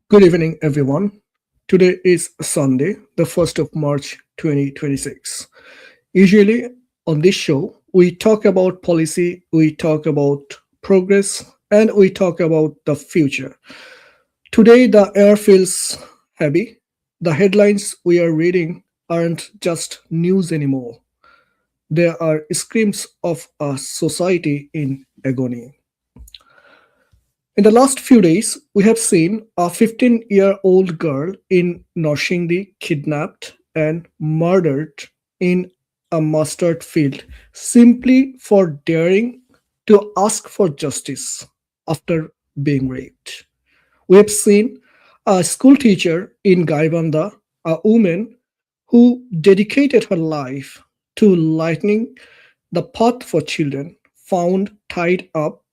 Good evening, everyone. Today is Sunday, the 1st of March 2026. Usually, on this show, we talk about policy, we talk about progress, and we talk about the future. Today, the air feels heavy. The headlines we are reading aren't just news anymore, they are screams of a society in agony. In the last few days, we have seen a 15-year-old girl in Narsingdi kidnapped and murdered in a mustard field simply for daring to ask for justice after being raped. We have seen a school teacher in Gaibandha, a woman who dedicated her life to lightening the path for children, found tied up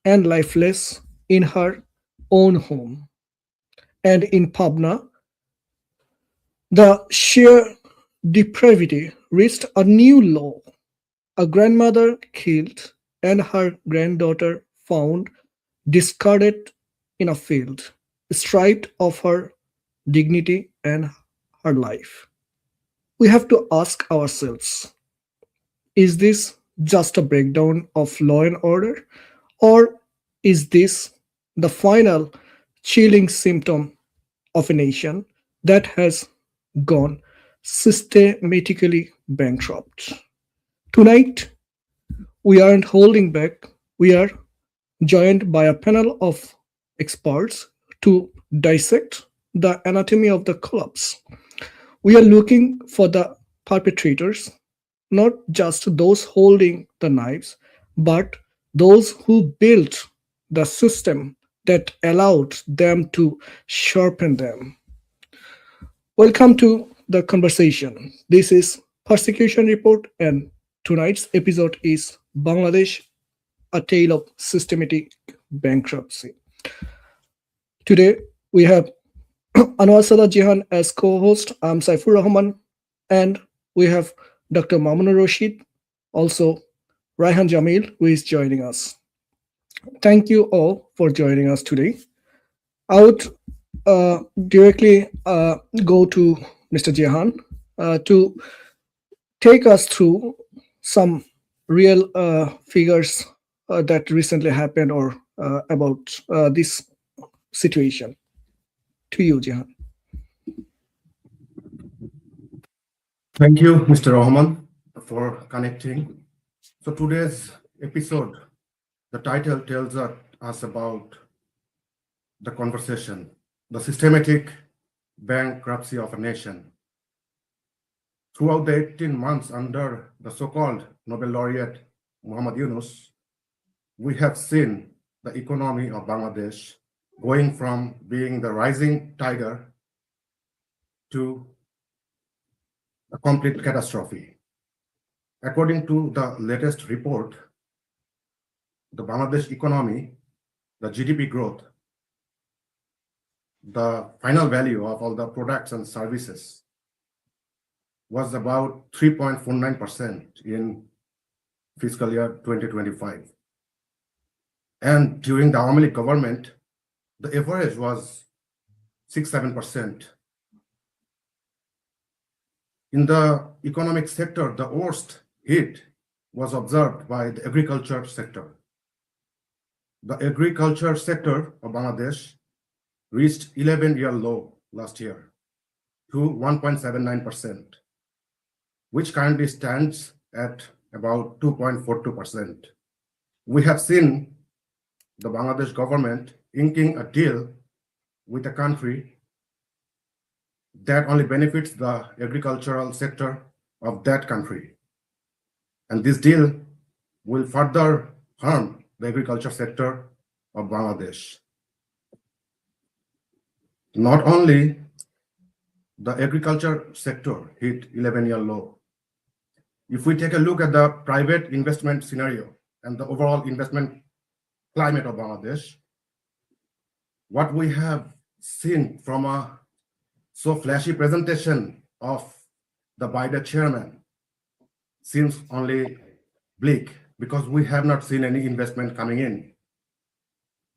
and lifeless in her own home. And in Pabna, the sheer depravity reached a new low. A grandmother killed and her granddaughter found discarded in a field, stripped of her dignity and her life. We have to ask ourselves, is this just a breakdown of law and order? Or is this the final chilling symptom of a nation that has gone systematically bankrupt? Tonight, we aren't holding back. We are joined by a panel of experts to dissect the anatomy of the collapse. We are looking for the perpetrators, not just those holding the knives, but those who built the system that allowed them to sharpen them. Welcome to the conversation. This is Persecution Report, and tonight's episode is Bangladesh, a tale of systematic bankruptcy. Today, we have Anwar Salah Jihan as co host. I'm Saifur Rahman, and we have Dr. Mamunur Rashid, also Raihan Jamil, who is joining us. Thank you all for joining us today. I would directly go to Mr. Jihan to take us through some real figures that recently happened or about this situation. To you, Jihan. Thank you, Mr. Rahman, for connecting. So today's episode, the title tells us about the conversation, the systematic bankruptcy of a nation. Throughout the 18 months under the so-called Nobel laureate Muhammad Yunus, we have seen the economy of Bangladesh going from being the rising tiger to a complete catastrophe. According to the latest report, the Bangladesh economy, the GDP growth, the final value of all the products and services was about 3.49% in fiscal year 2025. And during the Awami League government, the average was 6-7%. In the economic sector, the worst hit was observed by the agriculture sector. The agriculture sector of Bangladesh reached 11-year low last year to 1.79%, which currently stands at about 2.42%. We have seen the Bangladesh government inking a deal with a country that only benefits the agricultural sector of that country. And this deal will further harm the agriculture sector of Bangladesh. Not only the agriculture sector hit 11-year low. If we take a look at the private investment scenario and the overall investment climate of Bangladesh, what we have seen from a so flashy presentation of the Biden chairman seems only bleak because we have not seen any investment coming in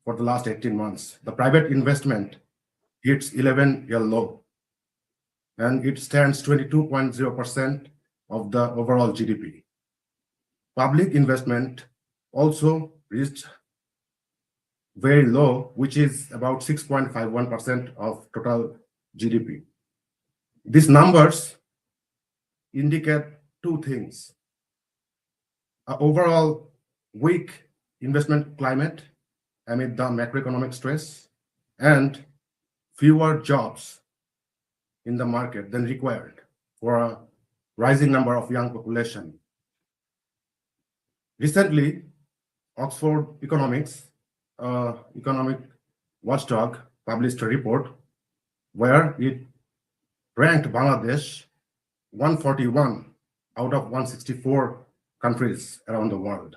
for the last 18 months. The private investment its 11-year low, and it stands 22.0% of the overall GDP. Public investment also reached very low, which is about 6.51% of total GDP. These numbers indicate two things: an overall weak investment climate amid the macroeconomic stress, and fewer jobs in the market than required for a rising number of young population. Recently, Oxford economic watchdog, published a report where it ranked Bangladesh 141 out of 164 countries around the world,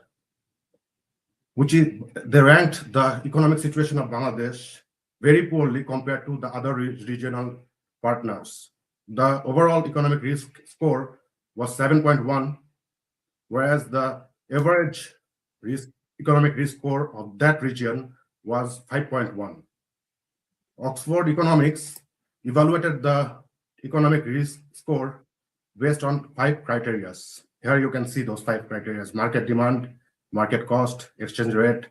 which is they ranked the economic situation of Bangladesh very poorly compared to the other regional partners. The overall economic risk score was 7.1, whereas the average economic risk score of that region was 5.1. Oxford Economics evaluated the economic risk score based on 5 criteria. Here you can see those 5 criteria: market demand, market cost, exchange rate,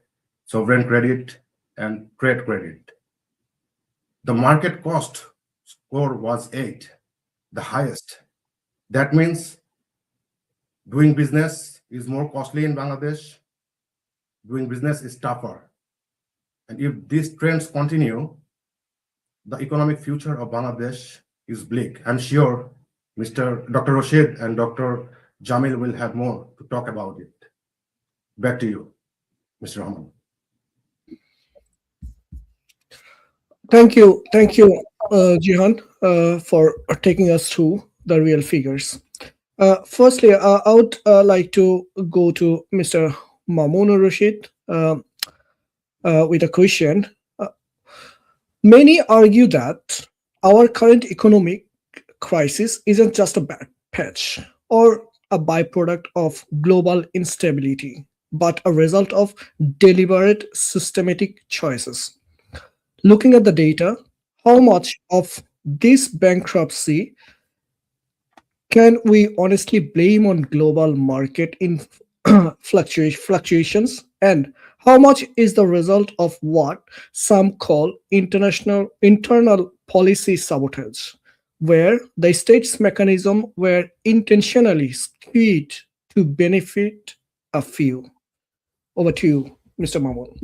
sovereign credit, and trade credit. The market cost score was 8, the highest. That means doing business is more costly in Bangladesh, doing business is tougher. And if these trends continue, the economic future of Bangladesh is bleak. I'm sure Dr. Rashid and Dr. Jamil will have more to talk about it. Back to you, Mr. Rahman. Thank you, Jihan, for taking us through the real figures. Firstly, I would like to go to Mr. Mamoun Rashid with a question. Uh, Many argue that our current economic crisis isn't just a bad patch or a byproduct of global instability, but a result of deliberate systematic choices. Looking at the data, how much of this bankruptcy can we honestly blame on global market in fluctuations, and how much is the result of what some call internal policy sabotage, where the state's mechanism were intentionally skewed to benefit a few? Over to you, Mr. Mamun.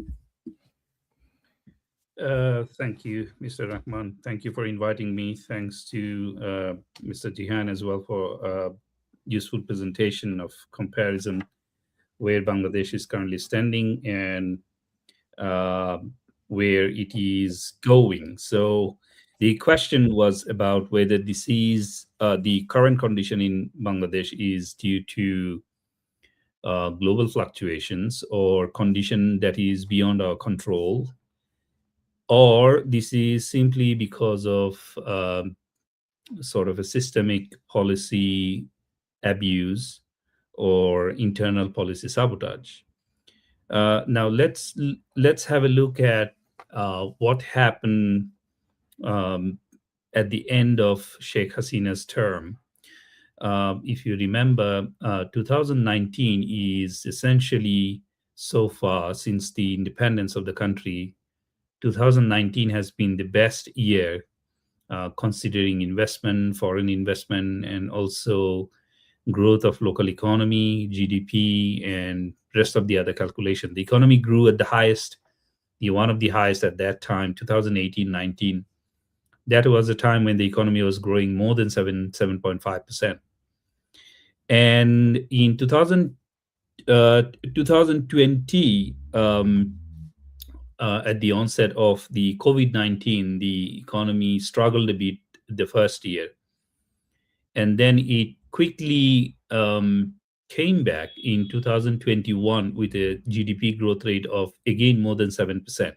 Thank you, Mr. Rahman. Thank you for inviting me. Thanks to Mr. Jihan as well for useful presentation of comparison where Bangladesh is currently standing and uh, where it is going. So the question was about whether this is the current condition in Bangladesh is due to global fluctuations or condition that is beyond our control, or this is simply because of sort of a systemic policy abuse or internal policy sabotage. Now let's have a look at what happened um, at the end of Sheikh Hasina's term. If you remember, 2019 is essentially, so far since the independence of the country, 2019 has been the best year considering investment, foreign investment, and also growth of local economy, GDP, and rest of the other calculation. The economy grew at the highest, one of the highest at that time, 2018-19. That was a time when the economy was growing more than 7.5%. And in 2020, at the onset of the COVID-19, the economy struggled a bit the first year. And then it quickly came back in 2021 with a GDP growth rate of, again, more than 7%.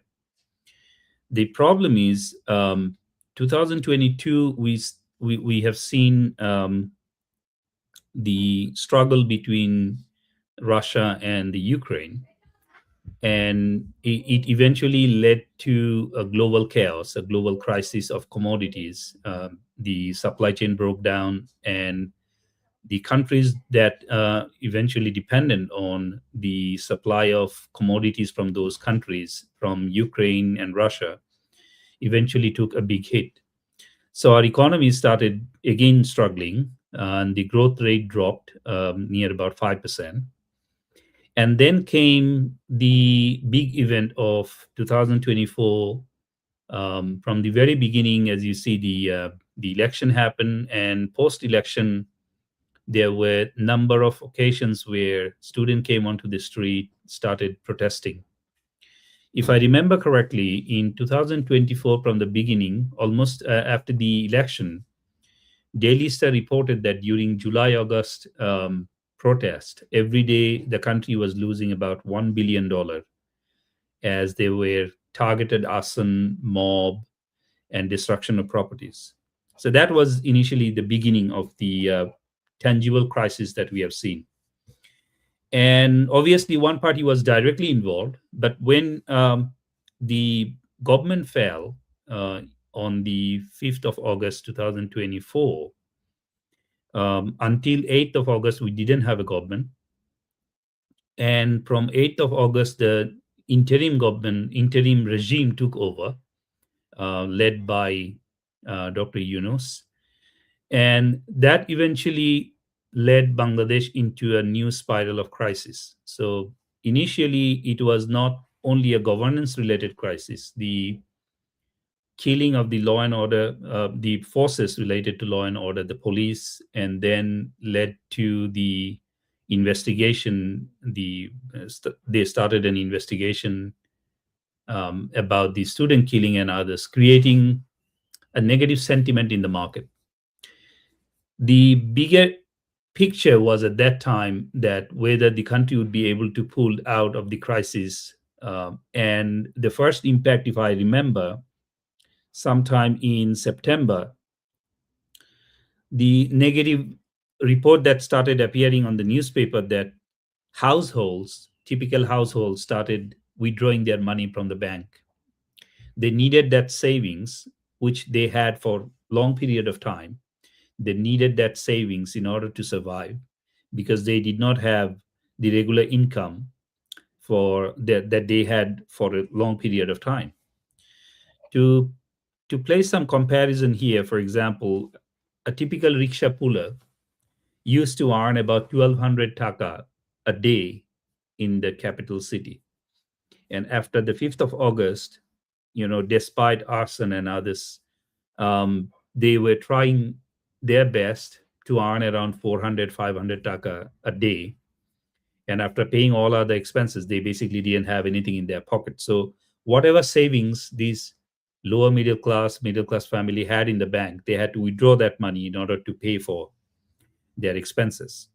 The problem is 2022, we have seen the struggle between Russia and the Ukraine. and it eventually led to a global chaos, a global crisis of commodities. The supply chain broke down, and the countries that eventually dependent on the supply of commodities from those countries, from Ukraine and Russia, eventually took a big hit. So our economy started again struggling, and the growth rate dropped near about 5%. And then came the big event of 2024. From the very beginning, as you see, the election happened, and post-election, there were a number of occasions where students came onto the street, started protesting. If I remember correctly, in 2024, from the beginning, almost after the election, Daily Star reported that during July-August protest, every day the country was losing about $1 billion as they were targeted arson, mob, and destruction of properties. So that was initially the beginning of the tangible crisis that we have seen. And obviously, one party was directly involved, but when the government fell on the 5th of August 2024, until 8th of August, we didn't have a government. And from 8th of August, the interim regime took over, led by Dr. Yunus. And that eventually led Bangladesh into a new spiral of crisis. So initially, it was not only a governance related crisis. The killing of the law and order, the forces related to law and order, the police, and then led to the investigation. They started an investigation about the student killing and others, creating a negative sentiment in the market. The bigger picture was at that time that whether the country would be able to pull out of the crisis. And the first impact, if I remember, sometime in September, the negative report that started appearing on the newspaper that typical households, started withdrawing their money from the bank. They needed that savings, which they had for long period of time. They needed that savings in order to survive because they did not have the regular income that they had for a long period of time. To place some comparison here, for example, a typical rickshaw puller used to earn about 1,200 taka a day in the capital city. And after the 5th of August, despite arson and others, they were trying their best to earn around 400, 500 taka a day. And after paying all other expenses, they basically didn't have anything in their pocket. So whatever savings these lower middle class family had in the bank, they had to withdraw that money in order to pay for their expenses.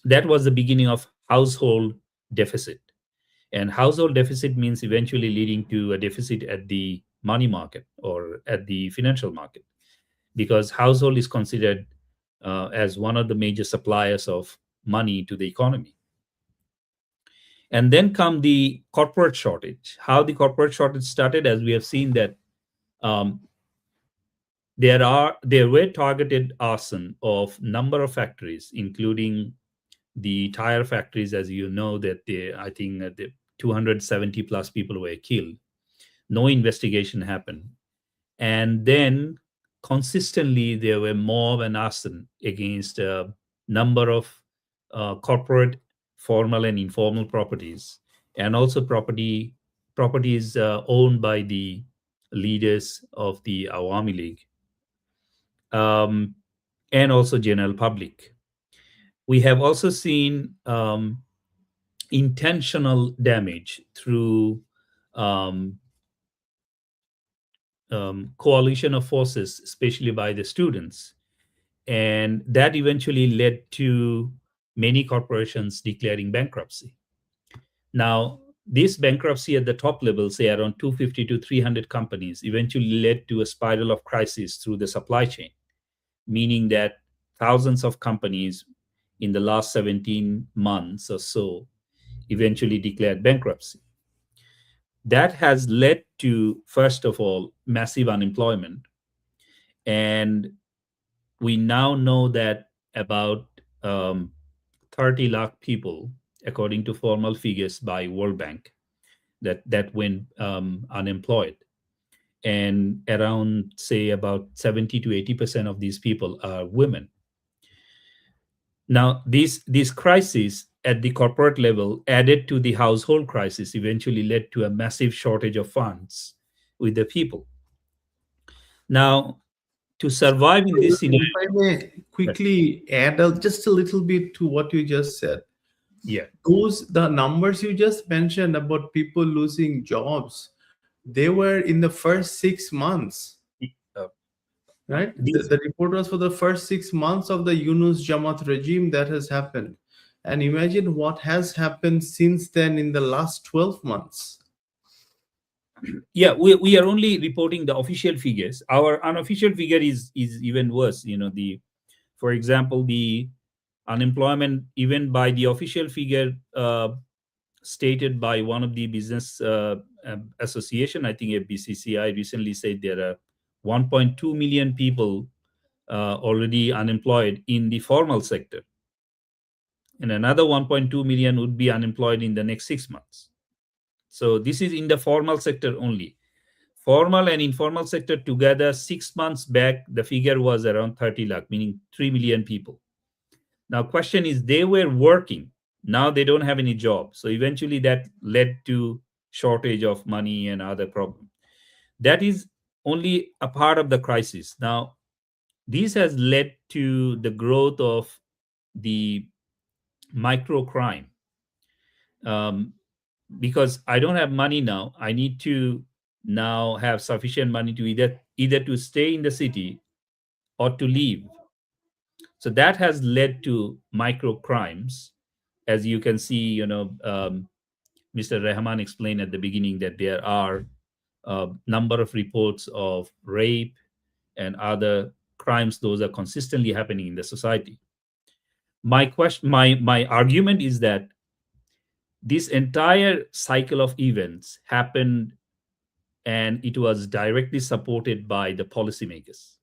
That was the beginning of household deficit. And household deficit means eventually leading to a deficit at the money market or at the financial market, because household is considered as one of the major suppliers of money to the economy. And then come the corporate shortage. How the corporate shortage started, as we have seen that there were targeted arson of number of factories, including the tire factories, as you know, that I think the 270 plus people were killed. No investigation happened. And then consistently there were mob and arson against a number of corporate formal and informal properties, and also properties owned by the leaders of the Awami League, and also general public. We have also seen intentional damage through coalition of forces, especially by the students. And that eventually led to many corporations declaring bankruptcy. Now, this bankruptcy at the top level, say around 250 to 300 companies, eventually led to a spiral of crisis through the supply chain, meaning that thousands of companies in the last 17 months or so eventually declared bankruptcy. That has led to, first of all, massive unemployment. And we now know that about 30 lakh people, according to formal figures by World Bank, that went unemployed. And around, say, about 70 to 80% of these people are women. Now, these crises at the corporate level, added to the household crisis, eventually led to a massive shortage of funds with the people. Now, to survive in this If scenario, I may quickly add just a little bit to what you just said. yeah, The numbers you just mentioned about people losing jobs, they were in the first 6 months, uh, right? these, The report was for the first 6 months of the Yunus Jamaat regime that has happened. And imagine what has happened since then in the last 12 months. yeah, we are only reporting the official figures. Our unofficial figure is even worse. For example, the unemployment, even by the official figure stated by one of the business association, I think BCCI recently said there are 1.2 million people already unemployed in the formal sector, and another 1.2 million would be unemployed in the next 6 months. So this is in the formal sector only. Formal and informal sector together, 6 months back, the figure was around 30 lakh, meaning 3 million people. Now, question is, they were working. Now they don't have any job. So eventually that led to shortage of money and other problems. That is only a part of the crisis. Now, this has led to the growth of the micro crime. Because I don't have money now, I need to now have sufficient money to either to stay in the city or to leave. So that has led to micro crimes. As you can see, Mr. Rahman explained at the beginning that there are a number of reports of rape and other crimes. Those are consistently happening in the society. My argument is that this entire cycle of events happened, and it was directly supported by the policymakers.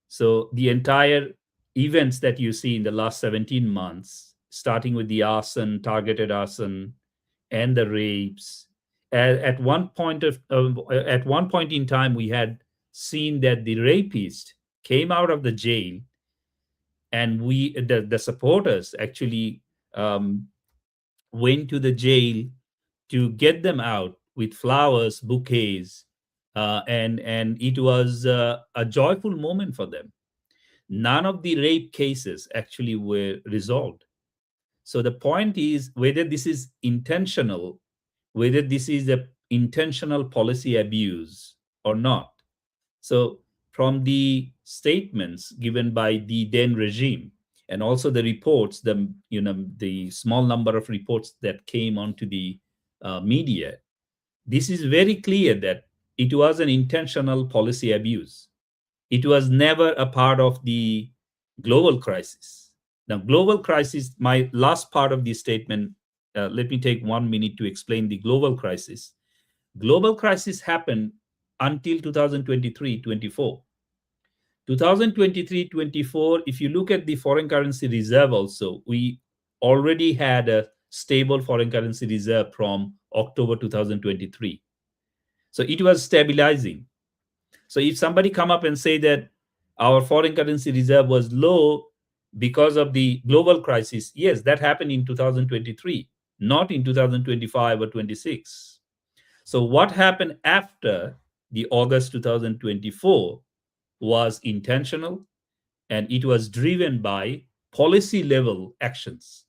So the entire events that you see in the last 17 months, starting with the arson, targeted arson, and the rapes, at one point in time, we had seen that the rapist came out of the jail, and the supporters actually went to the jail to get them out with flowers, bouquets, and it was a joyful moment for them. None of the rape cases actually were resolved. So the point is whether this is intentional, whether this is a intentional policy abuse or not. So from the statements given by the then regime, and also the reports, the small number of reports that came onto the media, this is very clear that it was an intentional policy abuse. It was never a part of the global crisis. Now, global crisis, my last part of the statement, let me take 1 minute to explain the global crisis. Global crisis happened until 2023-24. 2023-24, if you look at the foreign currency reserve also, we already had a stable foreign currency reserve from October 2023. So it was stabilizing. So if somebody come up and say that our foreign currency reserve was low because of the global crisis, yes, that happened in 2023, not in 2025 or 26. So what happened after the August 2024 was intentional, and it was driven by policy level actions.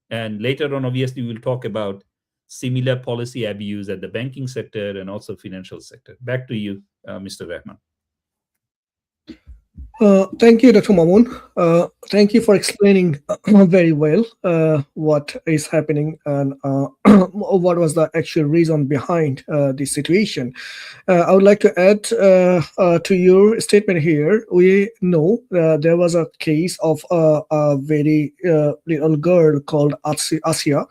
And later on, obviously, we'll talk about similar policy abuse at the banking sector and also financial sector. Back to you, Mr. Rahman. Thank you, Dr. Mamun. Thank you for explaining very well what is happening and what was the actual reason behind the situation. I would like to add to your statement here. We know there was a case of a very little girl called Asia.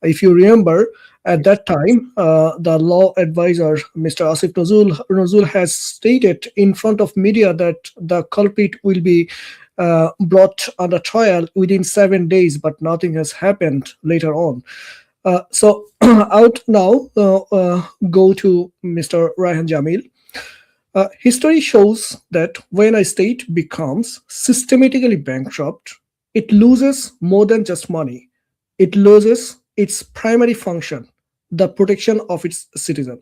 If you remember, at that time, the law advisor, Mr. Asif Nozul, has stated in front of media that the culprit will be brought under trial within 7 days, but nothing has happened later on. So out now, go to Mr. Raihan Jamil. History shows that when a state becomes systematically bankrupt, it loses more than just money. It loses its primary function, the protection of its citizen.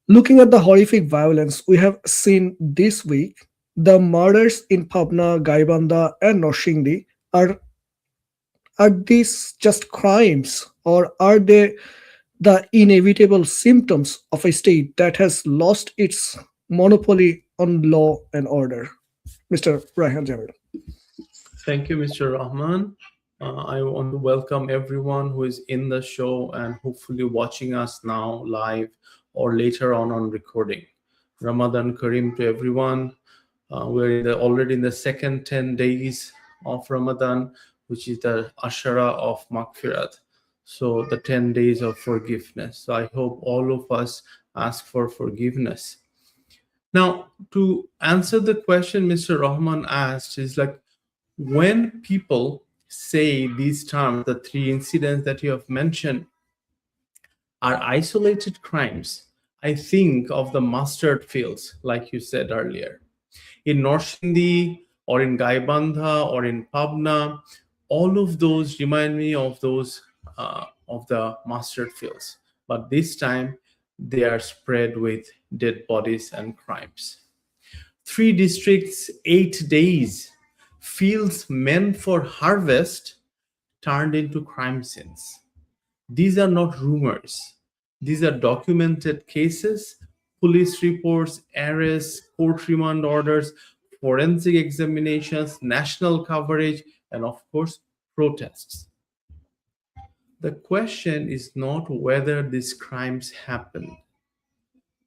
Looking at the horrific violence we have seen this week, the murders in Pabna, Gaibandha, and Narsingdi are these just crimes, or are they the inevitable symptoms of a state that has lost its monopoly on law and order? Mr. Raihan Jamil. Thank you, Mr. Rahman. I want to welcome everyone who is in the show and hopefully watching us now live or later on recording. Ramadan Kareem to everyone. We're already in the second 10 days of Ramadan, which is the Ashara of Maghfirat. So the 10 days of forgiveness. So I hope all of us ask for forgiveness. Now, to answer the question Mr. Rahman asked is like, when people say these terms, the three incidents that you have mentioned are isolated crimes, I think of the mustard fields, like you said earlier. In Narsingdi or in Gaibandha or in Pabna, all of those remind me of those of the mustard fields. But this time, they are spread with dead bodies and crimes. 3 districts, 8 days, fields meant for harvest turned into crime scenes. These are not rumors. These are documented cases, police reports, arrests, court remand orders, forensic examinations, national coverage, and of course, protests. The question is not whether these crimes happened.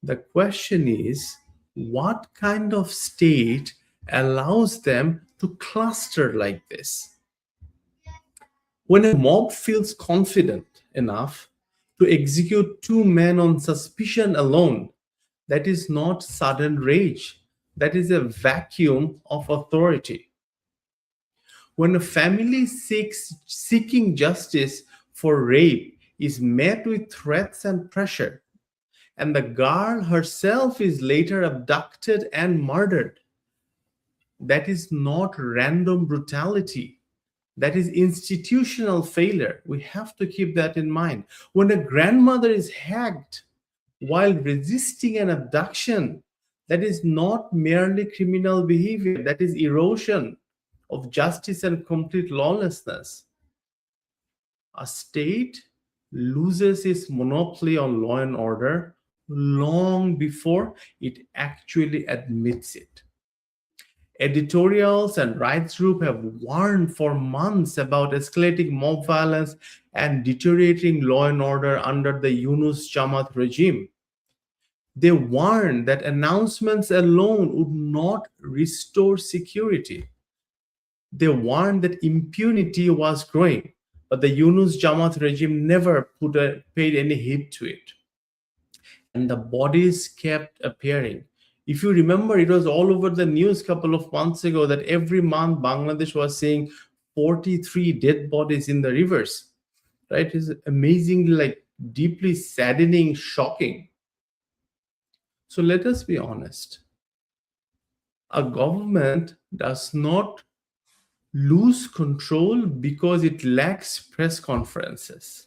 The question is, what kind of state allows them to cluster like this? When a mob feels confident enough to execute 2 men on suspicion alone, that is not sudden rage. That is a vacuum of authority. When a family seeking justice for rape is met with threats and pressure, and the girl herself is later abducted and murdered, that is not random brutality. That is institutional failure. We have to keep that in mind. When a grandmother is hacked while resisting an abduction, that is not merely criminal behavior. That is erosion of justice and complete lawlessness. A state loses its monopoly on law and order long before it actually admits it. Editorials and rights groups have warned for months about escalating mob violence and deteriorating law and order under the Yunus Jamaat regime. They warned that announcements alone would not restore security. They warned that impunity was growing, but the Yunus Jamaat regime never paid any heed to it. And the bodies kept appearing. If you remember, it was all over the news a couple of months ago that every month Bangladesh was seeing 43 dead bodies in the rivers. Right? It's amazingly, like, deeply saddening, shocking. So let us be honest. A government does not lose control because it lacks press conferences.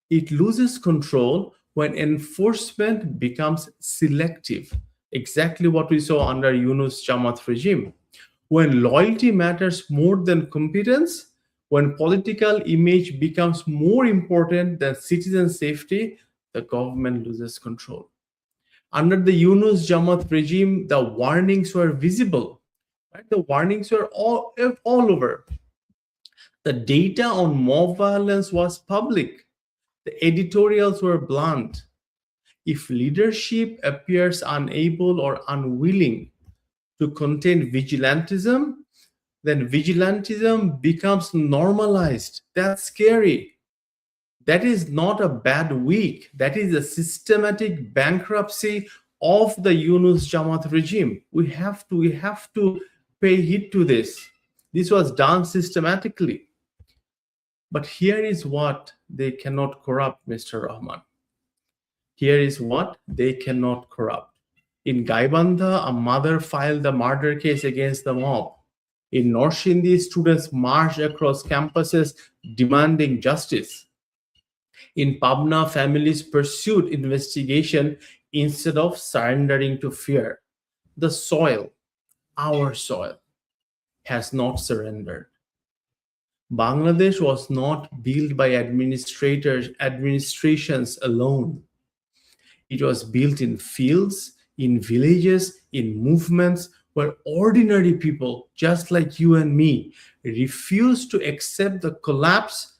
It loses control when enforcement becomes selective. Exactly what we saw under Yunus Jamaat regime. When loyalty matters more than competence, when political image becomes more important than citizen safety, the government loses control. Under the Yunus Jamaat regime, the warnings were visible. Right? The warnings were all over. The data on mob violence was public. The editorials were blunt. If leadership appears unable or unwilling to contain vigilantism, then vigilantism becomes normalized. That's scary. That is not a bad week. That is a systematic bankruptcy of the Yunus Jamaat regime. We have to pay heed to this. This was done systematically. But here is what they cannot corrupt, Mr. Rahman. Here is what they cannot corrupt. In Gaibandha, a mother filed a murder case against the mob. In Narsingdi, students marched across campuses demanding justice. In Pabna, families pursued investigation instead of surrendering to fear. The soil, our soil, has not surrendered. Bangladesh was not built by administrations alone. It was built in fields, in villages, in movements where ordinary people, just like you and me, refused to accept the collapse,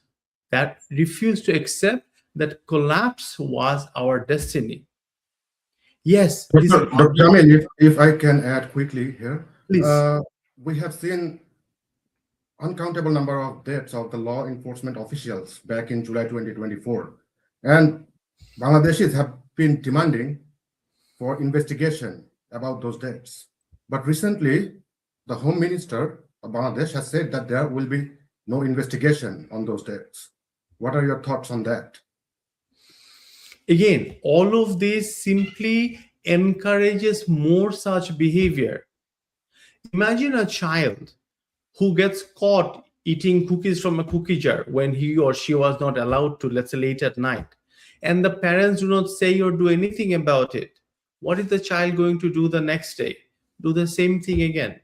that collapse was our destiny. Yes. Dr. Jamil, if I can add quickly here. Please. We have seen uncountable number of deaths of the law enforcement officials back in July 2024. And Bangladeshis have been demanding for investigation about those deaths. But recently, the Home Minister of Bangladesh has said that there will be no investigation on those deaths. What are your thoughts on that? Again, all of this simply encourages more such behavior. Imagine a child who gets caught eating cookies from a cookie jar when he or she was not allowed to, let's say late at night, and the parents do not say or do anything about it. What is the child going to do the next day? Do the same thing again.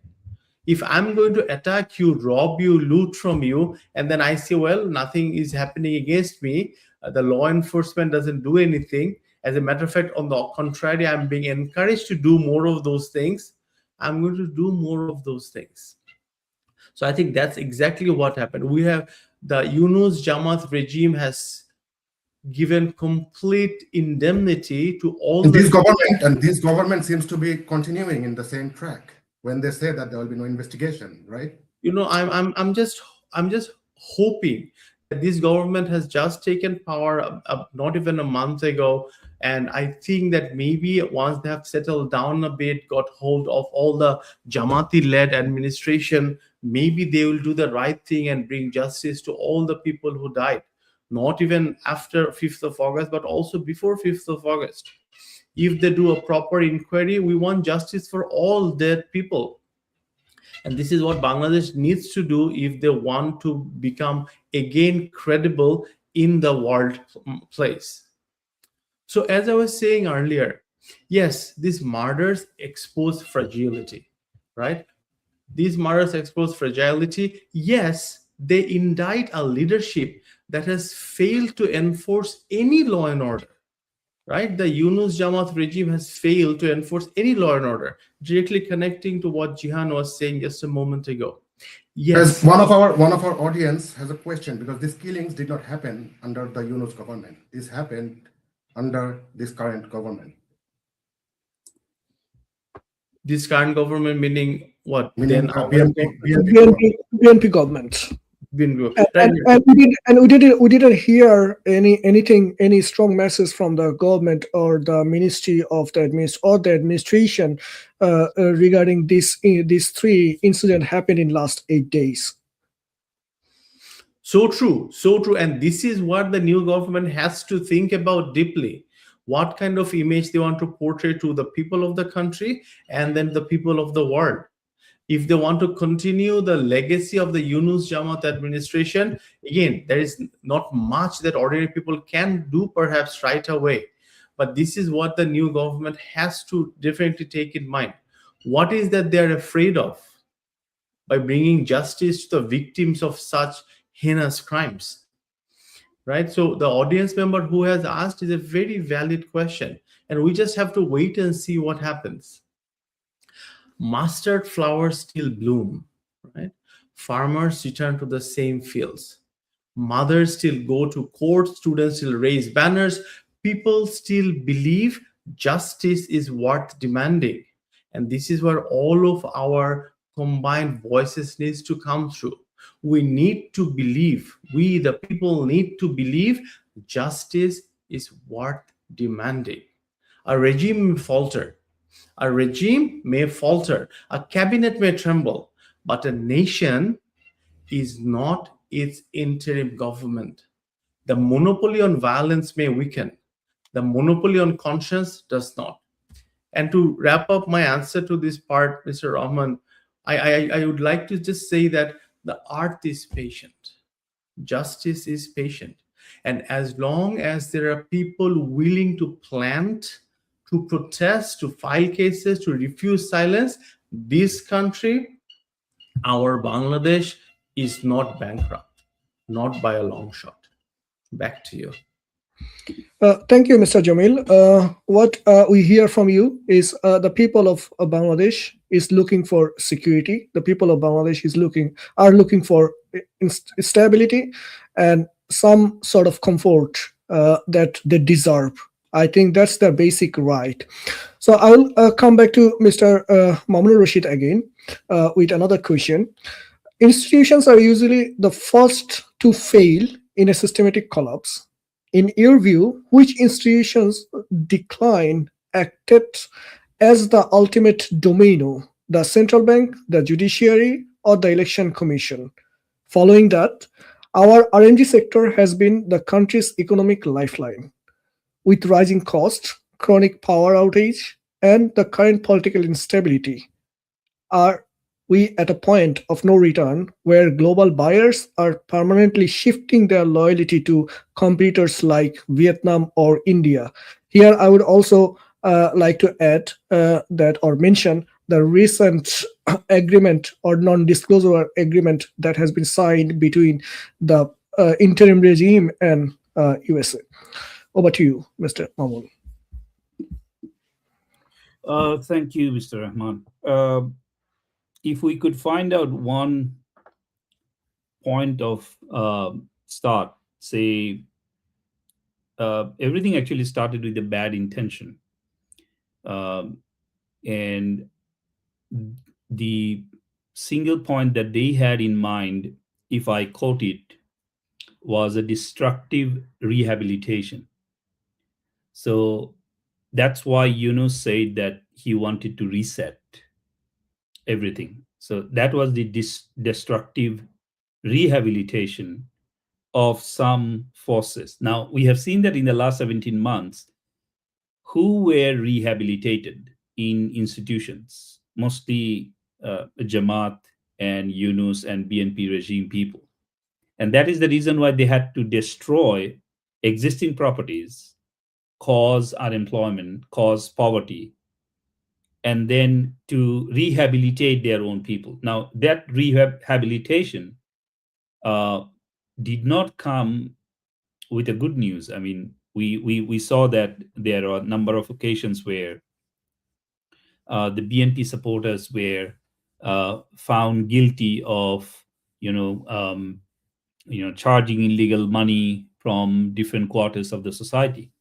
If I'm going to attack you, rob you, loot from you, and then I say, well, nothing is happening against me, the law enforcement doesn't do anything. As a matter of fact, on the contrary, I'm being encouraged to do more of those things. I'm going to do more of those things. So I think that's exactly what happened. We have the Yunus Jamaat regime has given complete indemnity to all this government, and this government seems to be continuing in the same track when they say that there will be no investigation, right? You know, I'm just hoping that this government has just taken power not even a month ago, and I think that maybe once they have settled down a bit, got hold of all the Jamaati-led administration, maybe they will do the right thing and bring justice to all the people who died. Not even after 5th of August, but also before 5th of August. If they do a proper inquiry, we want justice for all dead people. And this is what Bangladesh needs to do if they want to become again credible in the world place. So as I was saying earlier, yes, these murders expose fragility, right? These murders expose fragility. Yes, they indict a leadership that has failed to enforce any law and order, right? The Yunus Jamaat regime has failed to enforce any law and order, directly connecting to what Jihan was saying just a moment ago. Yes. As one of our audience has a question, because these killings did not happen under the Yunus government. This happened under this current government. This current government meaning what? Meaning BNP government. And we didn't hear any strong message from the government or the ministry of the administration regarding these three incidents happened in last 8 days. So true. And this is what the new government has to think about deeply. What kind of image they want to portray to the people of the country and then the people of the world. If they want to continue the legacy of the Yunus Jamaat administration, again, there is not much that ordinary people can do perhaps right away. But this is what the new government has to definitely take in mind. What is that they're afraid of by bringing justice to the victims of such heinous crimes? Right? So the audience member who has asked is a very valid question. And we just have to wait and see what happens. Mustard flowers still bloom, right? Farmers return to the same fields. Mothers still go to court, students still raise banners, people still believe justice is worth demanding. And this is where all of our combined voices needs to come through. We need to believe, we the people need to believe justice is worth demanding. A regime may falter, a regime may falter, a cabinet may tremble, but a nation is not its interim government. The monopoly on violence may weaken, the monopoly on conscience does not. And to wrap up my answer to this part, Mr. Rahman, I would like to just say that the art is patient, justice is patient. And as long as there are people willing to plant, to protest, to file cases, to refuse silence, this country, our Bangladesh, is not bankrupt, not by a long shot. Back to you. Thank you, Mr. Jamil. What we hear from you is the people of Bangladesh is looking for security. The people of Bangladesh are looking for stability and some sort of comfort that they deserve. I think that's their basic right. So I will come back to Mr. Mamunur Rashid again with another question. Institutions are usually the first to fail in a systematic collapse. In your view, which institutions decline acted as the ultimate domino, the central bank, the judiciary, or the election commission? Following that, our RMG sector has been the country's economic lifeline. With rising costs, chronic power outage, and the current political instability, are we at a point of no return where global buyers are permanently shifting their loyalty to competitors like Vietnam or India? Here, I would also like to add that or mention the recent agreement or non-disclosure agreement that has been signed between the interim regime and USA. Over to you, Mr. Mahmoud. Thank you, Mr. Rahman. If we could find out one point of start, say, everything actually started with a bad intention. And the single point that they had in mind, if I quote it, was a destructive rehabilitation. So that's why Yunus said that he wanted to reset everything. So that was the destructive rehabilitation of some forces. Now, we have seen that in the last 17 months, who were rehabilitated in institutions, mostly Jamaat and Yunus and BNP regime people. And that is the reason why they had to destroy existing properties, cause unemployment, cause poverty, and then to rehabilitate their own people. Now, that rehabilitation did not come with a good news. I mean, we saw that there are a number of occasions where the BNP supporters were found guilty of, charging illegal money from different quarters of the society.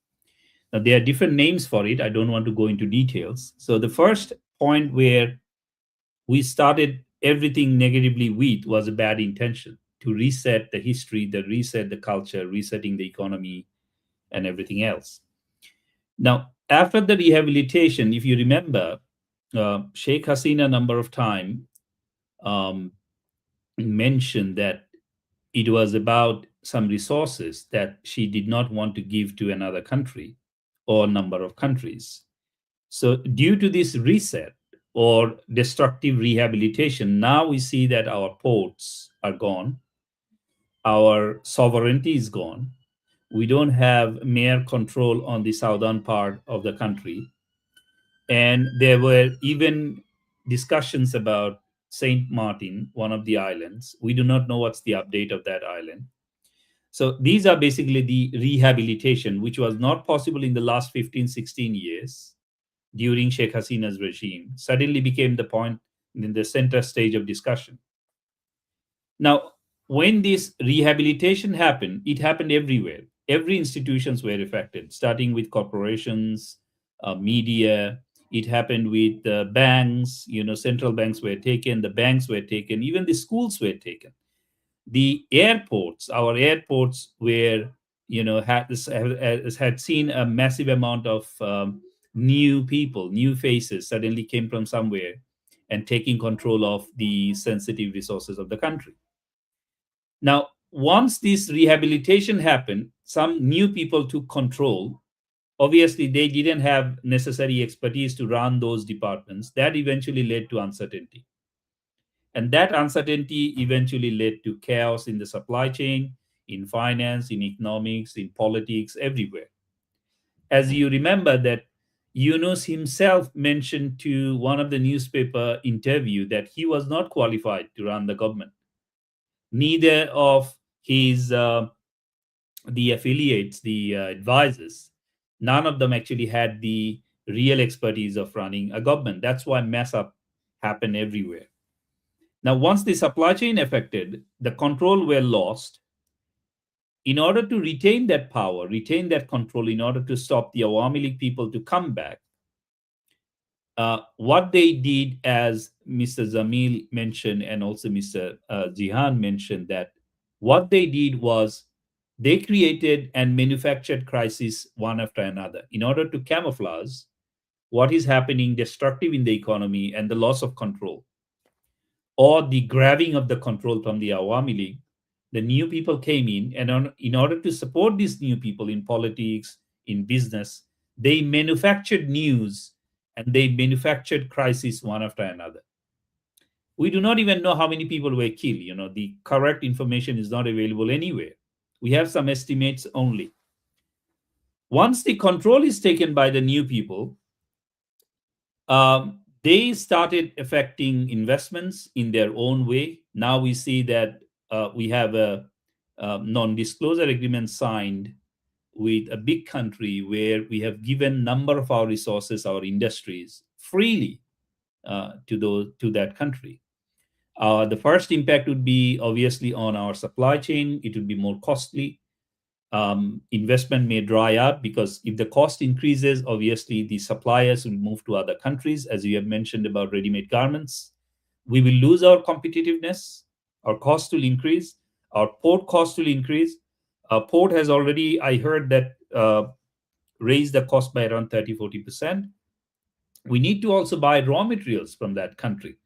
Now, there are different names for it. I don't want to go into details. So the first point where we started everything negatively with was a bad intention to reset the history, to reset the culture, resetting the economy, and everything else. Now, after the rehabilitation, if you remember, Sheikh Hasina a number of times mentioned that it was about some resources that she did not want to give to another country or number of countries. So due to this reset or destructive rehabilitation, now we see that our ports are gone, our sovereignty is gone. We don't have mere control on the southern part of the country. And there were even discussions about Saint Martin, one of the islands. We do not know what's the update of that island. So these are basically the rehabilitation, which was not possible in the last 15, 16 years during Sheikh Hasina's regime, suddenly became the point in the center stage of discussion. Now, when this rehabilitation happened, it happened everywhere. Every institutions were affected, starting with corporations, media. It happened with banks. Central banks were taken, the banks were taken, even the schools were taken. The airports, our airports were, had seen a massive amount of new people, new faces suddenly came from somewhere and taking control of the sensitive resources of the country. Now, once this rehabilitation happened, some new people took control. Obviously, they didn't have necessary expertise to run those departments. That eventually led to uncertainty. And that uncertainty eventually led to chaos in the supply chain, in finance, in economics, in politics, everywhere. As you remember that Yunus himself mentioned to one of the newspaper interview that he was not qualified to run the government. Neither of his the affiliates, the advisors, none of them actually had the real expertise of running a government. That's why mess up happened everywhere. Now, once the supply chain affected, the control were lost. In order to retain that power, retain that control, in order to stop the Awami League people to come back, what they did, as Mr. Zamil mentioned and also Mr. Jihan mentioned, that what they did was they created and manufactured crises one after another in order to camouflage what is happening destructive in the economy and the loss of control, or the grabbing of the control from the Awami League. The new people came in, and in order to support these new people in politics, in business, they manufactured news and they manufactured crises one after another. We do not even know how many people were killed. The correct information is not available anywhere. We have some estimates only. Once the control is taken by the new people, they started affecting investments in their own way. Now we see that we have a non-disclosure agreement signed with a big country where we have given number of our resources, our industries, freely to that country. The first impact would be obviously on our supply chain. It would be more costly. Investment may dry up because if the cost increases, obviously the suppliers will move to other countries, as you have mentioned about ready-made garments. We will lose our competitiveness. Our cost will increase. Our port cost will increase. Our port has already, I heard that, raised the cost by around 30-40%. We need to also buy raw materials from that country.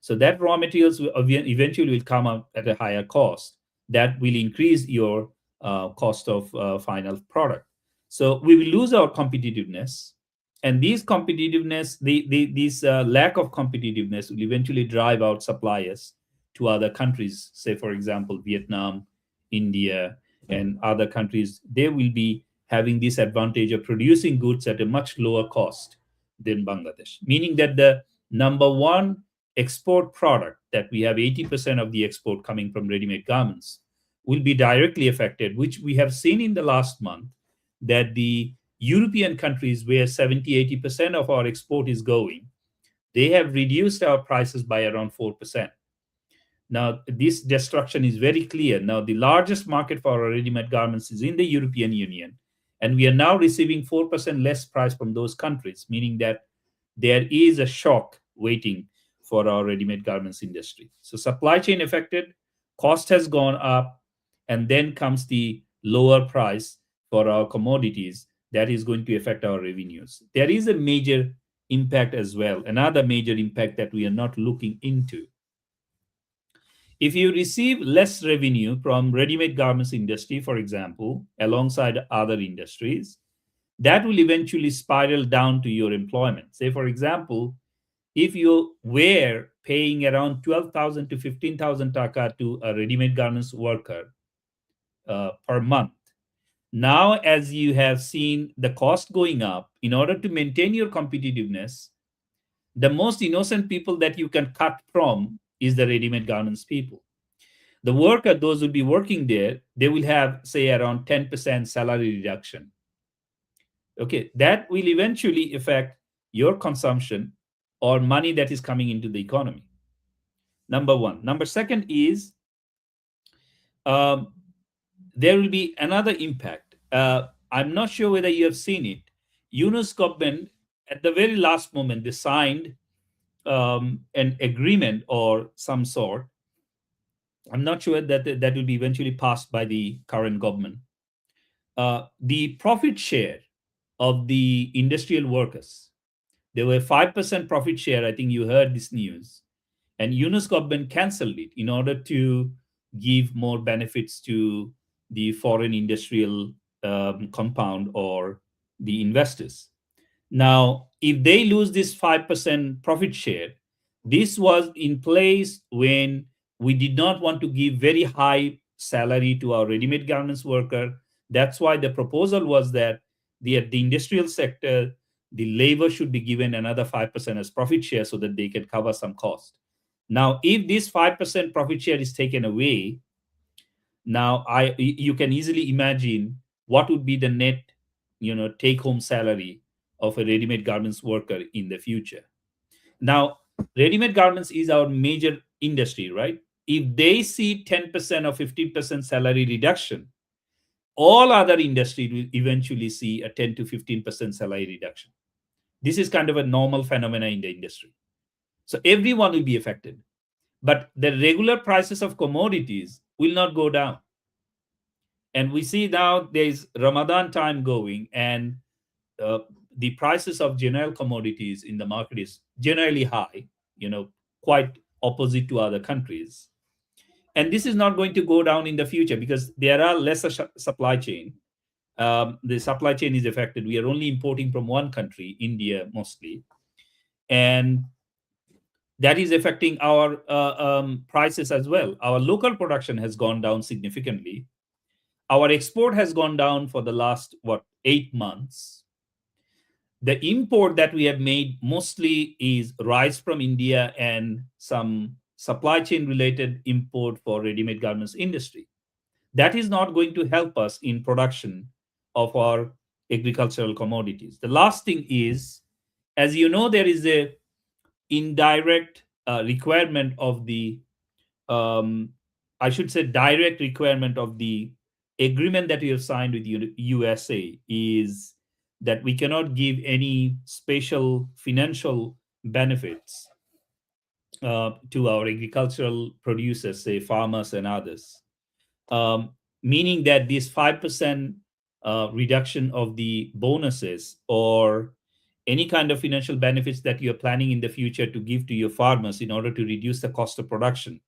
So that raw materials eventually will come up at a higher cost. That will increase your cost of final product. So we will lose our competitiveness, and this lack of competitiveness will eventually drive out suppliers to other countries. Say, for example, Vietnam, India, and other countries. They will be having this advantage of producing goods at a much lower cost than Bangladesh, meaning that the number one export product, that we have 80% of the export coming from ready-made garments, will be directly affected, which we have seen in the last month, that the European countries where 70-80% of our export is going, they have reduced our prices by around 4%. Now, this destruction is very clear. Now, the largest market for our ready-made garments is in the European Union, and we are now receiving 4% less price from those countries, meaning that there is a shock waiting for our ready-made garments industry. So supply chain affected, cost has gone up, and then comes the lower price for our commodities that is going to affect our revenues. There is a major impact as well, another major impact that we are not looking into. If you receive less revenue from ready-made garments industry, for example, alongside other industries, that will eventually spiral down to your employment. Say, for example, if you were paying around 12,000 to 15,000 taka to a ready-made garments worker per month, now as you have seen the cost going up, in order to maintain your competitiveness, the most innocent people that you can cut from is the ready-made garments people. The worker, those who will be working there, they will have, say, around 10% salary reduction. Okay, that will eventually affect your consumption or money that is coming into the economy. Number one. Number second is there will be another impact. I'm not sure whether you have seen it. Yunus government, at the very last moment, they signed an agreement or some sort. I'm not sure that that will be eventually passed by the current government. The profit share of the industrial workers, there were 5% profit share. I think you heard this news. And Yunus government cancelled it in order to give more benefits to the foreign industrial compound or the investors. Now, if they lose this 5% profit share, this was in place when we did not want to give very high salary to our ready-made garments worker. That's why the proposal was that the industrial sector, the labor should be given another 5% as profit share so that they can cover some cost. Now, if this 5% profit share is taken away, now you can easily imagine what would be the net, take-home salary of a ready-made garments worker in the future. Now, ready-made garments is our major industry, right? If they see 10% or 15% salary reduction, all other industries will eventually see a 10 to 15% salary reduction. This is kind of a normal phenomenon in the industry. So everyone will be affected. But the regular prices of commodities will not go down. And we see now there's Ramadan time going, and the prices of general commodities in the market is generally high, quite opposite to other countries. And this is not going to go down in the future because there are lesser supply chain. The supply chain is affected. We are only importing from one country, India mostly. And that is affecting our prices as well. Our local production has gone down significantly. Our export has gone down for the last, 8 months. The import that we have made mostly is rice from India and some supply chain related import for ready-made garments industry. That is not going to help us in production of our agricultural commodities. The last thing is, as you know, there is a indirect requirement of the, direct requirement of the agreement that we have signed with USA is that we cannot give any special financial benefits to our agricultural producers, say farmers and others, meaning that this 5% reduction of the bonuses or any kind of financial benefits that you're planning in the future to give to your farmers in order to reduce the cost of production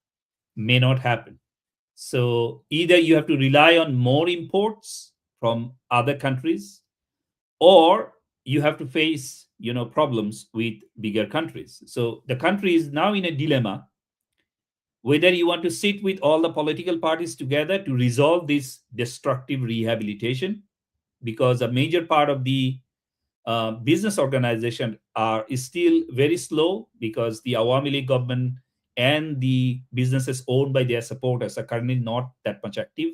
may not happen. So either you have to rely on more imports from other countries, or you have to face, problems with bigger countries. So the country is now in a dilemma whether you want to sit with all the political parties together to resolve this destructive rehabilitation, because a major part of the business organization is still very slow because the Awami League government and the businesses owned by their supporters are currently not that much active.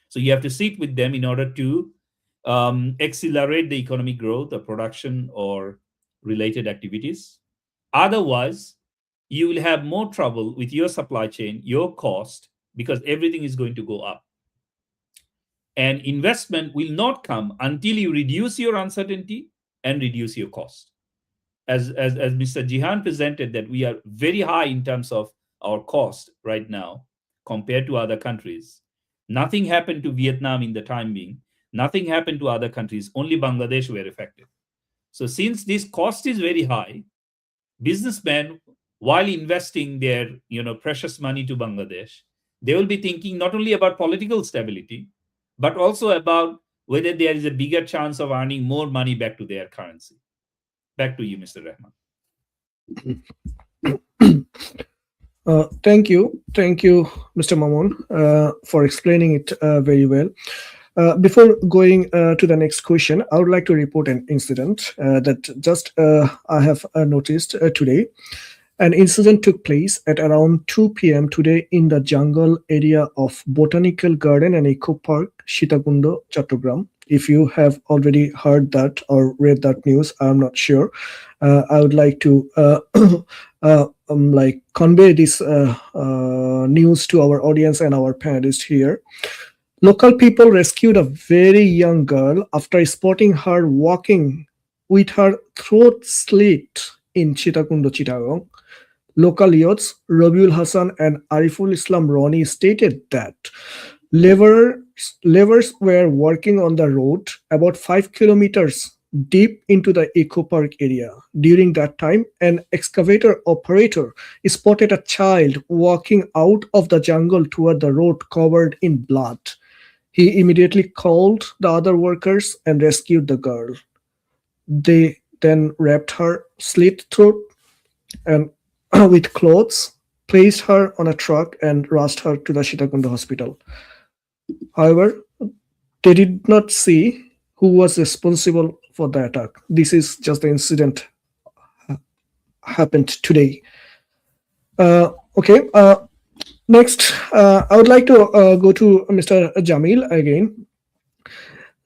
So you have to sit with them in order to accelerate the economic growth, the production or related activities. Otherwise, you will have more trouble with your supply chain, your cost, because everything is going to go up. And investment will not come until you reduce your uncertainty and reduce your cost. As Mr. Jihan presented, that we are very high in terms of our cost right now compared to other countries. Nothing happened to Vietnam in the time being. Nothing happened to other countries. Only Bangladesh were affected. So since this cost is very high, businessmen, while investing their precious money to Bangladesh, they will be thinking not only about political stability, but also about whether there is a bigger chance of earning more money back to their currency. Back to you, Mr. Rahman. Thank you, Mr. Mamun, for explaining it very well. Before going to the next question, I would like to report an incident that just I have noticed today. An incident took place at around 2 p.m. today in the jungle area of Botanical Garden and Eco Park, Sitakundo, Chattogram. If you have already heard that or read that news, I'm not sure. I would like to convey this news to our audience and our panelists here. Local people rescued a very young girl after spotting her walking with her throat slit in Chitakundo, Chittagong. Local youths Rabiul Hassan and Ariful Islam Roni stated that laborers, laborers were working on the road about 5 kilometers deep into the eco park area. During that time, an excavator operator spotted a child walking out of the jungle toward the road covered in blood. He immediately called the other workers and rescued the girl. They then wrapped her slit throat and with clothes, placed her on a truck, and rushed her to the Shitakundo hospital. However, they did not see who was responsible for the attack. This is just the incident happened today. Okay. Next, I would like to go to Mr. Jamil again.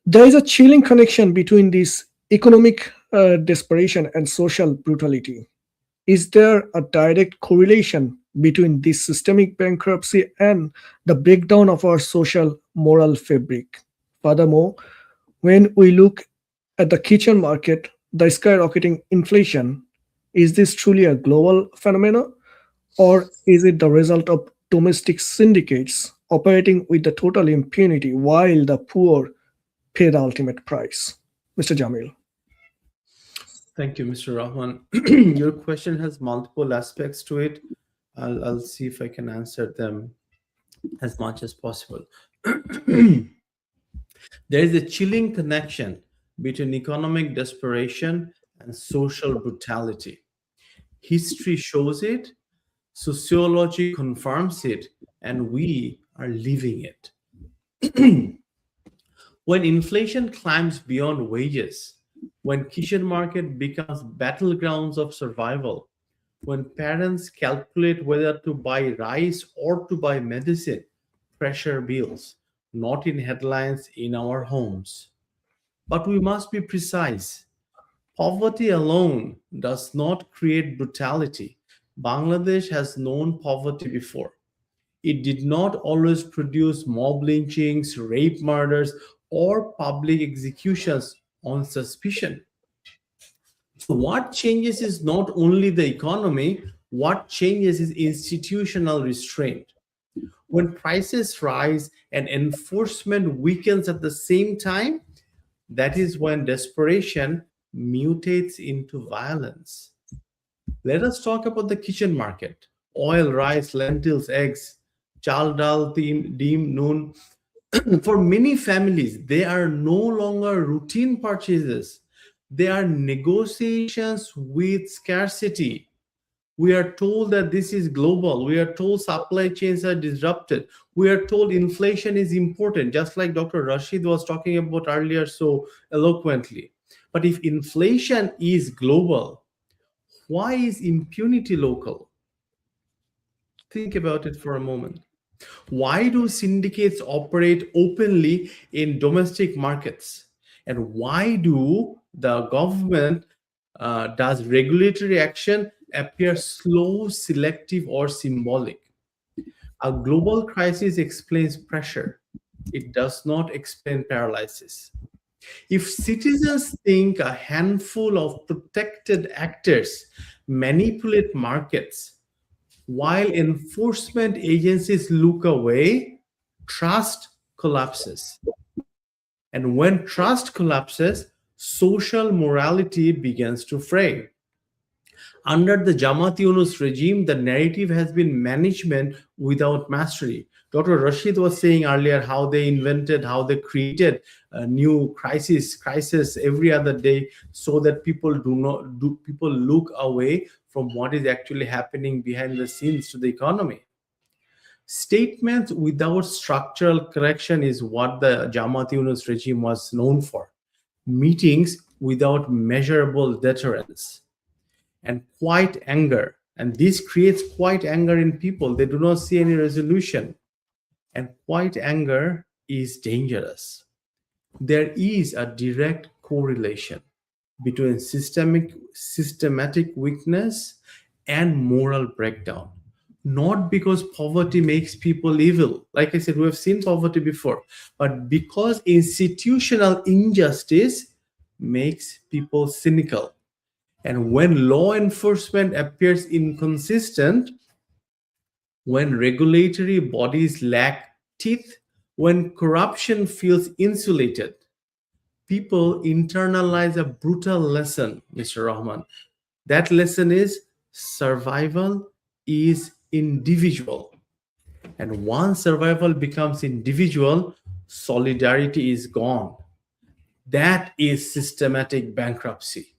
There is a chilling connection between this economic desperation and social brutality. Is there a direct correlation between this systemic bankruptcy and the breakdown of our social moral fabric? Furthermore, when we look at the kitchen market, the skyrocketing inflation, is this truly a global phenomenon, or is it the result of domestic syndicates operating with the total impunity while the poor pay the ultimate price? Mr. Jamil. Thank you, Mr. Rahman. Your question has multiple aspects to it. I'll see if I can answer them as much as possible. There is a chilling connection between economic desperation and social brutality. History shows it, sociology confirms it, and we are living it. When inflation climbs beyond wages, when kitchen market becomes battlegrounds of survival, when parents calculate whether to buy rice or to buy medicine, pressure builds, not in headlines in our homes. But we must be precise. Poverty alone does not create brutality. Bangladesh has known poverty before. It did not always produce mob lynchings, rape murders, or public executions on suspicion. So, what changes is not only the economy, what changes is institutional restraint. When prices rise and enforcement weakens at the same time, that is when desperation mutates into violence. Let us talk about the kitchen market. Oil, rice, lentils, eggs, chal dal, deem, noon. For many families, they are no longer routine purchases. They are negotiations with scarcity. We are told that this is global. We are told supply chains are disrupted. We are told inflation is important, just like Dr. Rashid was talking about earlier so eloquently. But if inflation is global, why is impunity local? Think about it for a moment. Why do syndicates operate openly in domestic markets? And why do the government does regulatory action appear slow, selective, or symbolic? A global crisis explains pressure. It does not explain paralysis. If citizens think a handful of protected actors manipulate markets, while enforcement agencies look away, trust collapses. And when trust collapses, social morality begins to fray. Under the Jamaat Yunus regime, the narrative has been management without mastery. Dr. Rashid was saying earlier how they invented, how they created a new crisis every other day, so that people look away from what is actually happening behind the scenes to the economy. Statements without structural correction is what the Jamaat Yunus regime was known for. Meetings without measurable deterrence. And quiet anger. And this creates quiet anger in people. They do not see any resolution. And quiet anger is dangerous. There is a direct correlation between systematic weakness and moral breakdown. Not because poverty makes people evil. Like I said, we have seen poverty before, but because institutional injustice makes people cynical. And when law enforcement appears inconsistent, when regulatory bodies lack teeth, when corruption feels insulated, people internalize a brutal lesson, Mr. Rahman. That lesson is survival is individual. And once survival becomes individual, solidarity is gone. That is systematic bankruptcy.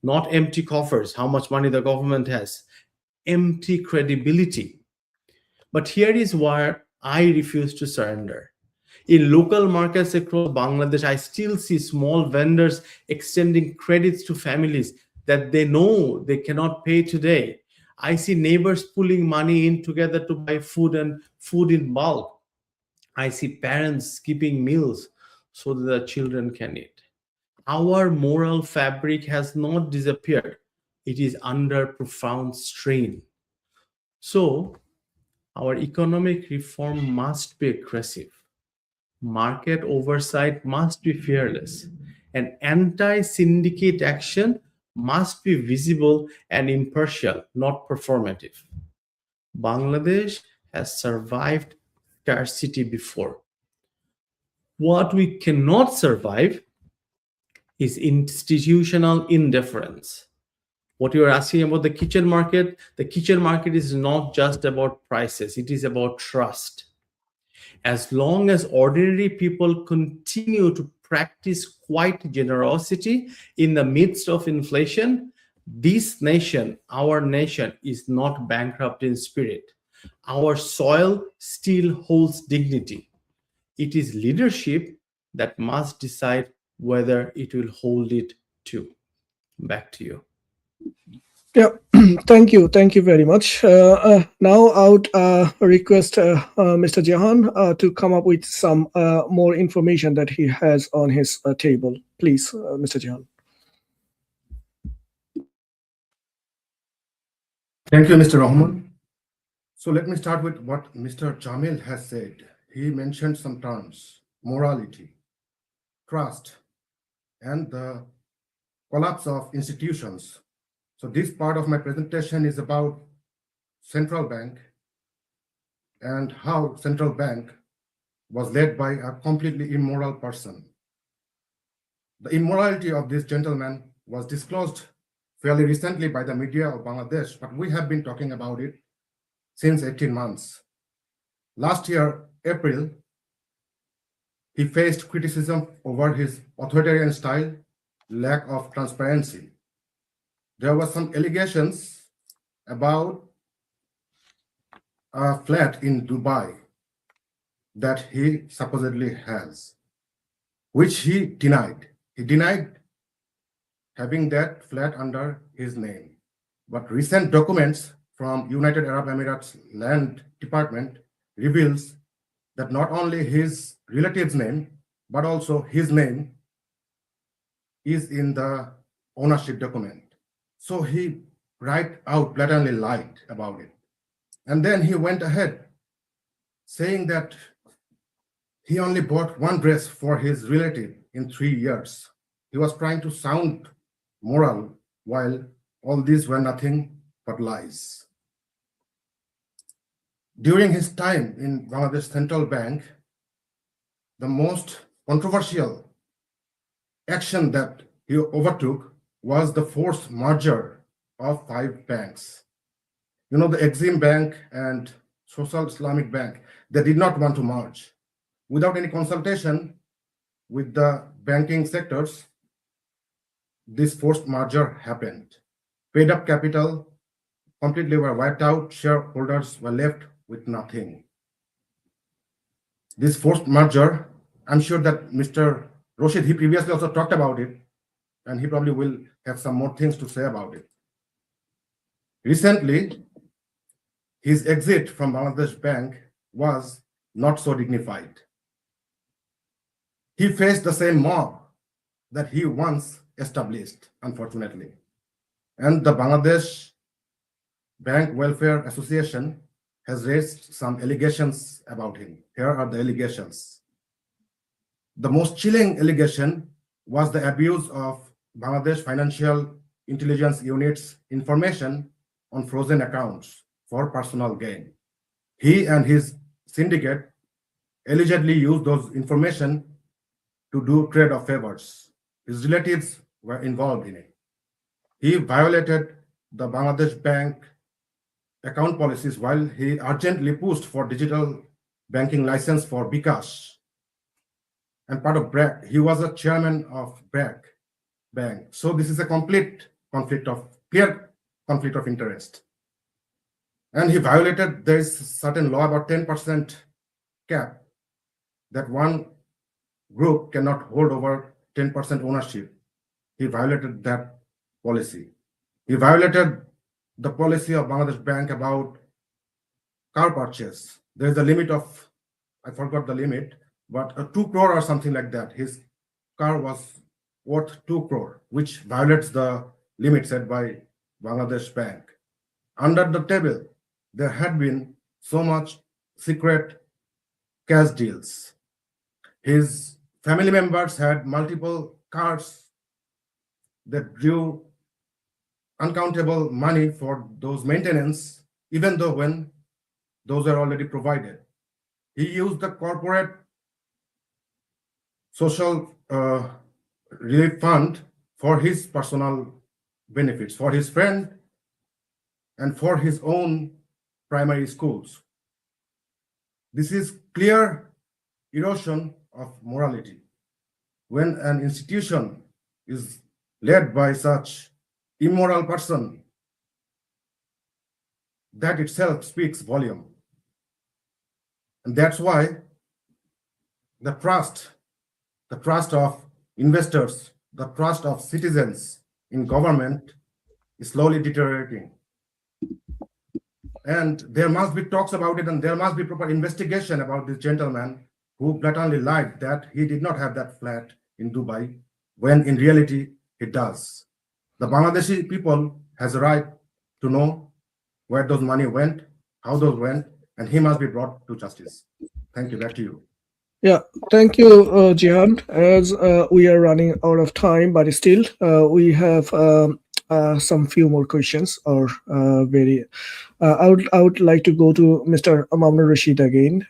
Not empty coffers, how much money the government has, empty credibility. But here is where I refuse to surrender. In local markets across Bangladesh, I still see small vendors extending credits to families that they know they cannot pay today. I see neighbors pulling money in together to buy food and food in bulk. I see parents skipping meals so that the children can eat. Our moral fabric has not disappeared. It is under profound strain. So, our economic reform must be aggressive. Market oversight must be fearless. And anti-syndicate action must be visible and impartial, not performative. Bangladesh has survived scarcity before. What we cannot survive is institutional indifference. What you are asking about the kitchen market is not just about prices, it is about trust. As long as ordinary people continue to practice quiet generosity in the midst of inflation, this nation, our nation, is not bankrupt in spirit. Our soil still holds dignity. It is leadership that must decide whether it will hold it too. Back to you. Yeah, thank you very much. Now I would request Mr. Jahan to come up with some more information that he has on his table. Please, Mr. Jahan. Thank you, Mr. Rahman. So let me start with what Mr. Jamil has said. He mentioned some terms: morality, trust, and the collapse of institutions. So this part of my presentation is about central bank and how central bank was led by a completely immoral person. The immorality of this gentleman was disclosed fairly recently by the media of Bangladesh, but we have been talking about it since 18 months. Last year, April, he faced criticism over his authoritarian style, lack of transparency. There were some allegations about a flat in Dubai that he supposedly has, which he denied. He denied having that flat under his name. But recent documents from United Arab Emirates Land Department reveals that not only his relative's name, but also his name is in the ownership document. So he right out blatantly lied about it. And then he went ahead saying that he only bought one dress for his relative in 3 years. He was trying to sound moral while all these were nothing but lies. During his time in Bangladesh Central Bank, the most controversial action that he overtook was the forced merger of 5 banks. You know, the Exim Bank and Social Islamic Bank, they did not want to merge. Without any consultation with the banking sectors, this forced merger happened. Paid up capital completely were wiped out, shareholders were left with nothing. This forced merger, I'm sure that Mr. Roshid, he previously also talked about it, and he probably will have some more things to say about it. Recently, his exit from Bangladesh Bank was not so dignified. He faced the same mob that he once established, unfortunately. And the Bangladesh Bank Welfare Association has raised some allegations about him. Here are the allegations. The most chilling allegation was the abuse of Bangladesh Financial Intelligence Unit's information on frozen accounts for personal gain. He and his syndicate allegedly used those information to do trade of favors. His relatives were involved in it. He violated the Bangladesh Bank account policies while he urgently pushed for digital banking license for Bikash and part of BRAC. He was a chairman of BRAC Bank. So this is a complete clear conflict of interest. And he violated, there is certain law about 10% cap that one group cannot hold over 10% ownership. He violated that policy. He violated the policy of Bangladesh Bank about car purchase. There is a limit of, I forgot the limit, but 2 crore or something like that. His car was worth 2 crore, which violates the limit set by Bangladesh Bank. Under the table, there had been so much secret cash deals. His family members had multiple cars that drew uncountable money for those maintenance, even though when those are already provided. He used the corporate social relief fund for his personal benefits, for his friend, and for his own primary schools. This is clear erosion of morality. When an institution is led by such immoral person, that itself speaks volume. And that's why the trust of investors, the trust of citizens in government is slowly deteriorating. And there must be talks about it, and there must be proper investigation about this gentleman who blatantly lied that he did not have that flat in Dubai, when in reality he does. The Bangladeshi people has a right to know where those money went, how those went, and he must be brought to justice. Thank you. Back to you. Yeah, thank you, Jihan. As we are running out of time, but still we have some few more questions. Or very, I would like to go to Mr. Mamnur Rashid again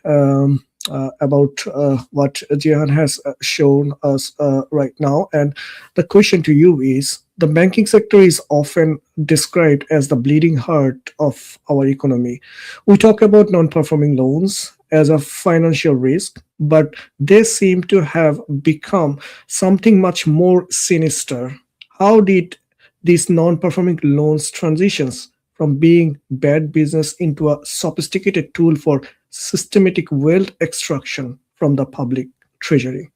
about what Jihan has shown us right now, and the question to you is: the banking sector is often described as the bleeding heart of our economy. We talk about non-performing loans as a financial risk, but they seem to have become something much more sinister. How did these non-performing loans transitions from being bad business into a sophisticated tool for systematic wealth extraction from the public treasury?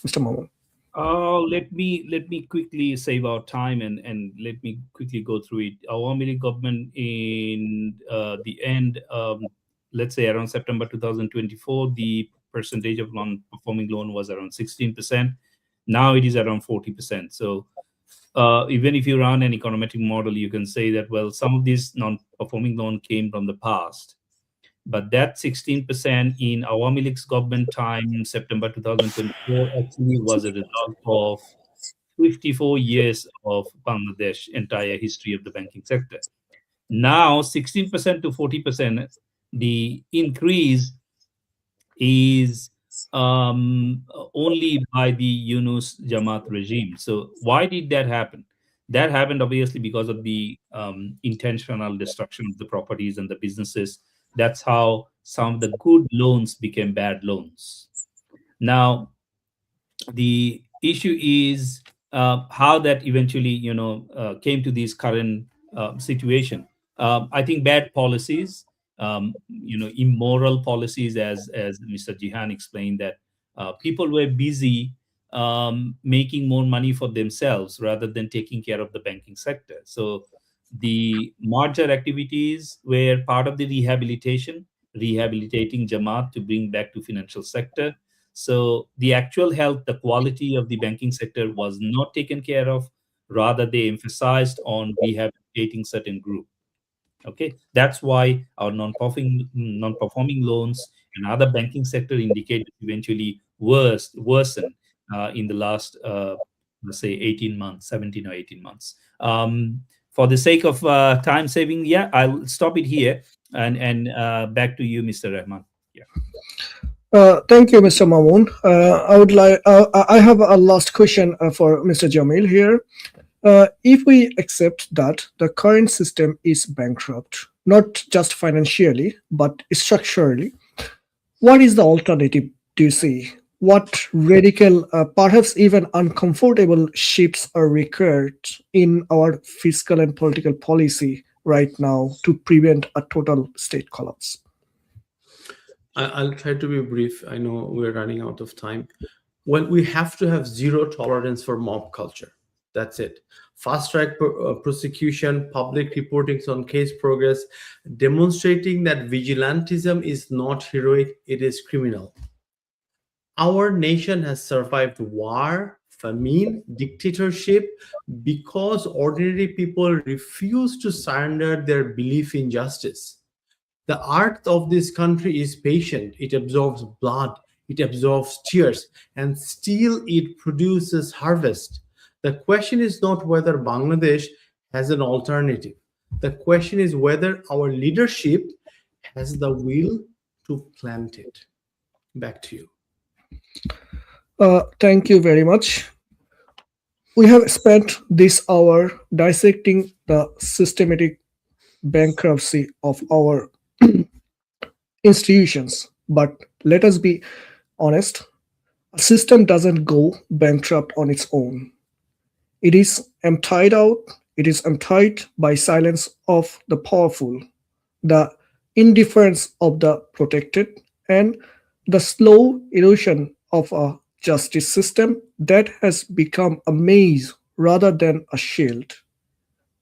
Mr. Maman. Let me quickly save our time and let me quickly go through it. Our League government in the end, let's say around September 2024, the percentage of non-performing loan was around 16%. Now it is around 40%. So even if you run an econometric model, you can say that, well, some of these non-performing loan came from the past. But that 16% in Awami League's government time, September 2024, actually was a result of 54 years of Bangladesh entire history of the banking sector. Now, 16% to 40%, the increase is only by the Yunus Jamaat regime. So why did that happen? That happened obviously because of the intentional destruction of the properties and the businesses. That's how some of the good loans became bad loans. Now, the issue is how that eventually, came to this current situation. I think bad policies, immoral policies, as Mr. Jihan explained, that people were busy making more money for themselves rather than taking care of the banking sector. So the merger activities were part of the rehabilitating Jamaat to bring back to financial sector. So the actual health, the quality of the banking sector was not taken care of. Rather, they emphasized on rehabilitating certain group. Okay, that's why our non-performing loans and other banking sector indicators eventually worsen in the last, let's say, 18 months, 17 or 18 months. For the sake of time saving, yeah, I'll stop it here, and back to you, Mr. Rahman. Yeah. Thank you, Mr. Mamoon. I have a last question for Mr. Jamil here. If we accept that the current system is bankrupt, not just financially, but structurally, what is the alternative, do you see? What radical, perhaps even uncomfortable shifts are required in our fiscal and political policy right now to prevent a total state collapse? I'll try to be brief. I know we're running out of time. Well, we have to have zero tolerance for mob culture. That's it. Fast track prosecution, public reportings on case progress, demonstrating that vigilantism is not heroic, it is criminal. Our nation has survived war, famine, dictatorship because ordinary people refuse to surrender their belief in justice. The art of this country is patient. It absorbs blood, it absorbs tears, and still it produces harvest. The question is not whether Bangladesh has an alternative. The question is whether our leadership has the will to plant it. Back to you. Thank you very much. We have spent this hour dissecting the systematic bankruptcy of our institutions. But let us be honest, a system doesn't go bankrupt on its own. It is emptied out, it is emptied by silence of the powerful, the indifference of the protected, and the slow erosion of a justice system that has become a maze rather than a shield.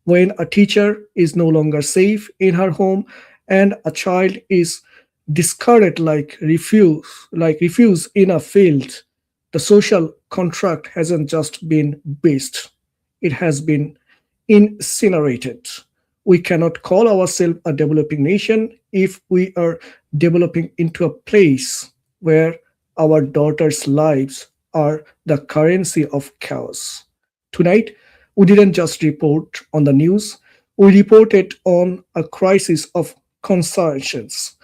When a teacher is no longer safe in her home and a child is discarded like refuse in a field, the social contract hasn't just been based, it has been incinerated. We cannot call ourselves a developing nation if we are developing into a place where our daughters' lives are the currency of chaos. Tonight, we didn't just report on the news, we reported on a crisis of conscience.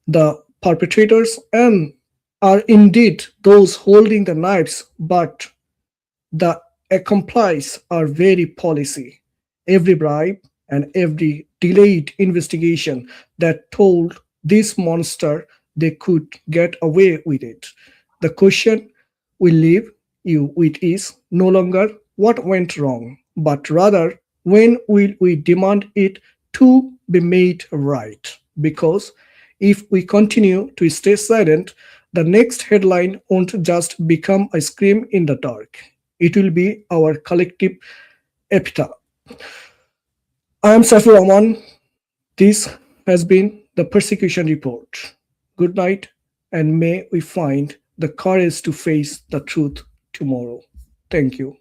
The perpetrators and are indeed those holding the knives, but the accomplices are very policy. Every bribe and every delayed investigation that told this monster they could get away with it. The question we leave you with is no longer what went wrong, but rather when will we demand it to be made right? Because if we continue to stay silent, the next headline won't just become a scream in the dark. It will be our collective epitaph. I am Safi Rahman. This has been the Persecution Report. Good night, and may we find the courage to face the truth tomorrow. Thank you.